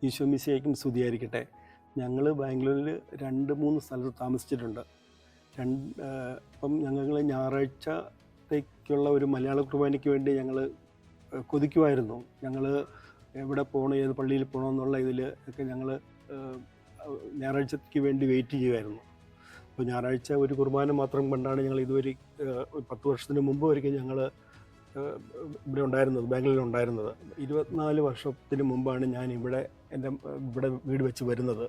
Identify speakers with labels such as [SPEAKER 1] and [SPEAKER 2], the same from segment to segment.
[SPEAKER 1] ഈശോ മിശിഹായ്ക്കും സ്തുതിയായിരിക്കട്ടെ. ഞങ്ങൾ ബാംഗ്ലൂരിൽ 2-3 സ്ഥലത്ത് താമസിച്ചിട്ടുണ്ട്. അപ്പം ഞങ്ങൾ ഞായറാഴ്ചത്തേക്കുള്ള ഒരു മലയാള കുർബാനയ്ക്ക് വേണ്ടി ഞങ്ങൾ കൊതിക്കുമായിരുന്നു. ഞങ്ങൾ എവിടെ പോകണം, ഏത് പള്ളിയിൽ പോകണമെന്നുള്ള ഇതിൽ ഒക്കെ ഞങ്ങൾ ഞായറാഴ്ചയ്ക്ക് വേണ്ടി വെയിറ്റ് ചെയ്യുമായിരുന്നു. അപ്പോൾ ഞായറാഴ്ച ഒരു കുർബാന മാത്രം കണ്ടാണ് ഞങ്ങൾ ഇതുവരെ 10 വർഷത്തിന് മുമ്പ് വരെയും ഞങ്ങൾ ഇവിടെ ഉണ്ടായിരുന്നത്, ബാംഗ്ലൂരിൽ ഉണ്ടായിരുന്നത്. 24 വർഷത്തിന് മുമ്പാണ് ഞാൻ ഇവിടെ വീട് വെച്ച് വരുന്നത്,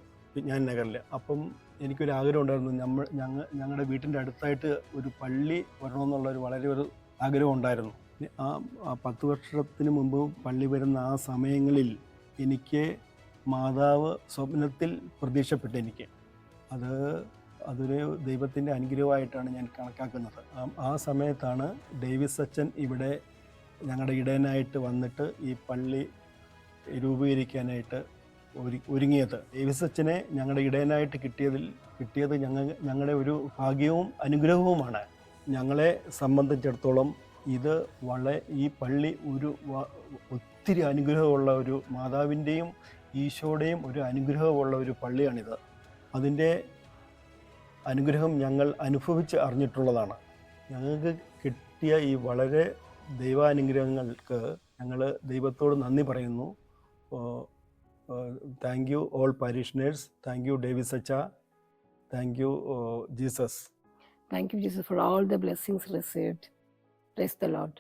[SPEAKER 1] ഞാൻ നഗറിൽ. അപ്പം എനിക്കൊരാഗ്രഹം ഉണ്ടായിരുന്നു, ഞങ്ങളുടെ വീട്ടിൻ്റെ അടുത്തായിട്ട് ഒരു പള്ളി വരണമെന്നുള്ളൊരു വളരെ ഒരു ആഗ്രഹം ഉണ്ടായിരുന്നു. ആ 10 വർഷത്തിന് മുമ്പ് പള്ളി വരുന്ന ആ സമയങ്ങളിൽ എനിക്ക് മാതാവ് സ്വപ്നത്തിൽ പ്രത്യക്ഷപ്പെട്ടെനിക്ക്. അതൊരു ദൈവത്തിൻ്റെ അനുഗ്രഹമായിട്ടാണ് ഞാൻ കണക്കാക്കുന്നത്. ആ സമയത്താണ് ഡേവിസ് അച്ഛൻ ഇവിടെ ഞങ്ങളുടെ ഇടയനായിട്ട് വന്നിട്ട് ഈ പള്ളി രൂപീകരിക്കാനായിട്ട് ഒരുങ്ങിയത്. ഡേവിസ് അച്ഛനെ ഞങ്ങളുടെ ഇടയനായിട്ട് കിട്ടിയത് ഞങ്ങളുടെ ഒരു ഭാഗ്യവും അനുഗ്രഹവുമാണ്. ഞങ്ങളെ സംബന്ധിച്ചിടത്തോളം ഈ പള്ളി ഒത്തിരി അനുഗ്രഹമുള്ള ഒരു മാതാവിൻ്റെയും ഈശോയുടെയും ഒരു അനുഗ്രഹമുള്ള ഒരു പള്ളിയാണിത്. അതിൻ്റെ അനുഗ്രഹം ഞങ്ങൾ അനുഭവിച്ച് അറിഞ്ഞിട്ടുള്ളതാണ്. ഞങ്ങൾക്ക് കിട്ടിയ ഈ വളരെ ദൈവാനുഗ്രഹങ്ങൾക്ക് ഞങ്ങൾ ദൈവത്തോട് നന്ദി പറയുന്നു. Thank you all parishioners. Thank you Davis അച്ച. Thank you Jesus.
[SPEAKER 2] Thank you, Jesus, for all the blessings received. Praise the Lord.